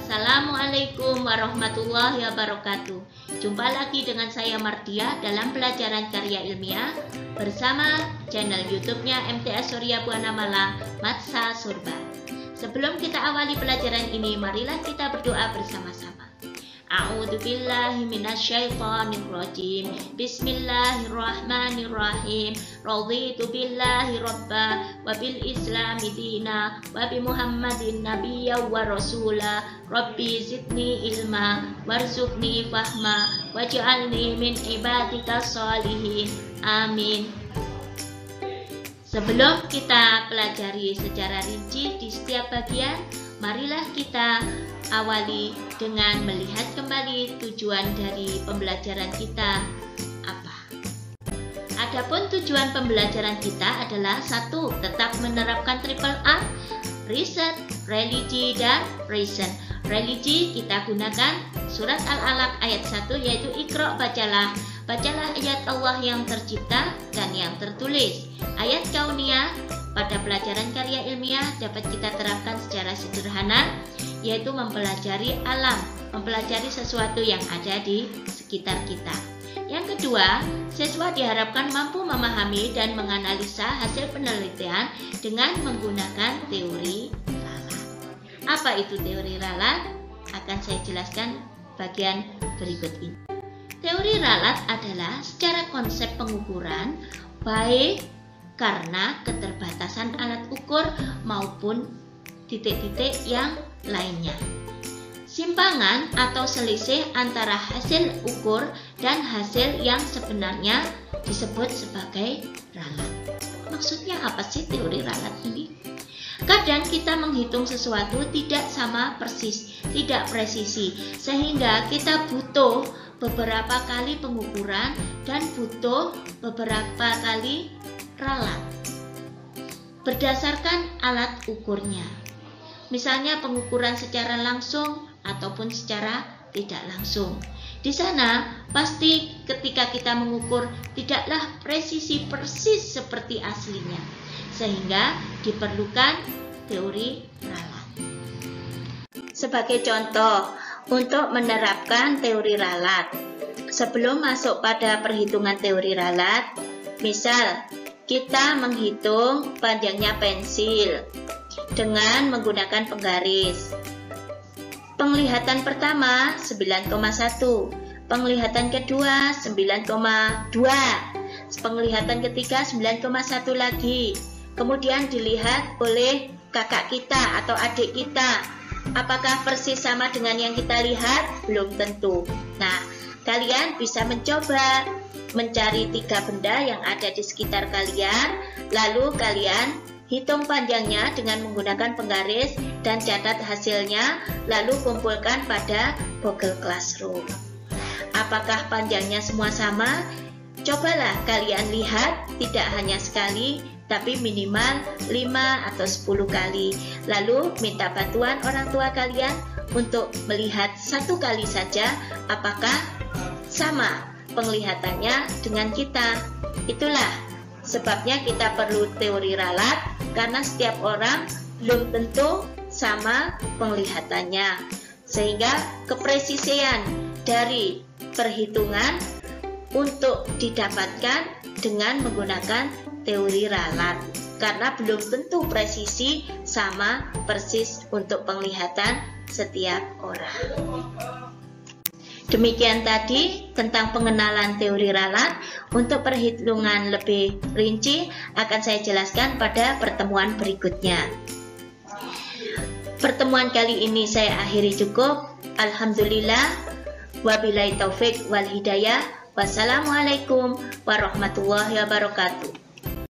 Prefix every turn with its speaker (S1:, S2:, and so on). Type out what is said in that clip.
S1: Assalamualaikum warahmatullahi wabarakatuh. Jumpa lagi dengan saya Mardia dalam pelajaran karya ilmiah bersama channel YouTube-nya MTS Surya Buana Malang Matsa Surba. Sebelum kita awali pelajaran ini, marilah kita berdoa bersama-sama. A'udzubillahi minasyaitonirrajim. Bismillahirrahmanirrahim. Raditu billahi rabba wa bil islami dina wa bi Muhammadin nabiyya wa rasula. Rabbi zidni ilma warzuqni fahma waj'alni min ibadika sholihin. Amin. Sebelum kita pelajari secara rinci di setiap bagian, marilah kita awali dengan melihat kembali tujuan dari pembelajaran kita apa. Adapun tujuan pembelajaran kita adalah 1. Tetap menerapkan triple R, riset, religi, dan reason. Religi kita gunakan surat Al-Alaq ayat 1 yaitu Iqra, bacalah. Bacalah ayat Allah yang tercipta dan yang tertulis. Ayat kauniyah pada pelajaran karya ilmiah dapat kita terapkan secara sederhana, yaitu mempelajari alam, mempelajari sesuatu yang ada di sekitar kita. Yang kedua, siswa diharapkan mampu memahami dan menganalisa hasil penelitian dengan menggunakan teori ralat. Apa itu teori ralat? Akan saya jelaskan bagian berikut ini. Teori ralat adalah secara konsep pengukuran, baik karena keterbatasan alat ukur maupun titik-titik yang lainnya. Simpangan atau selisih antara hasil ukur dan hasil yang sebenarnya disebut sebagai ralat. Maksudnya apa sih teori ralat ini? Kadang kita menghitung sesuatu tidak sama persis, tidak presisi, sehingga kita butuh beberapa kali pengukuran dan butuh beberapa kali ralat berdasarkan alat ukurnya. Misalnya pengukuran secara langsung ataupun secara tidak langsung. Di sana pasti ketika kita mengukur tidaklah presisi persis seperti aslinya, sehingga diperlukan teori ralat. Sebagai contoh, untuk menerapkan teori ralat, sebelum masuk pada perhitungan teori ralat, misal kita menghitung panjangnya pensil dengan menggunakan penggaris. Penglihatan pertama 9,1, penglihatan kedua 9,2, penglihatan ketiga 9,1 lagi. Kemudian dilihat oleh kakak kita atau adik kita. Apakah persis sama dengan yang kita lihat? Belum tentu. Nah, kalian bisa mencoba mencari 3 benda yang ada di sekitar kalian, lalu kalian hitung panjangnya dengan menggunakan penggaris dan catat hasilnya, lalu kumpulkan pada Google Classroom. Apakah panjangnya semua sama? Cobalah kalian lihat tidak hanya sekali, tapi minimal 5 atau 10 kali. Lalu minta bantuan orang tua kalian untuk melihat 1 kali saja apakah sama penglihatannya dengan kita. Itulah sebabnya kita perlu teori ralat, karena setiap orang belum tentu sama penglihatannya, sehingga kepresisian dari perhitungan untuk didapatkan dengan menggunakan teori ralat, karena belum tentu presisi sama persis untuk penglihatan setiap orang. Demikian tadi tentang pengenalan teori ralat. Untuk perhitungan lebih rinci akan saya jelaskan pada pertemuan berikutnya. Pertemuan kali ini saya akhiri cukup. Alhamdulillah, wabillahi taufik wal hidayah. Wassalamualaikum warahmatullahi wabarakatuh.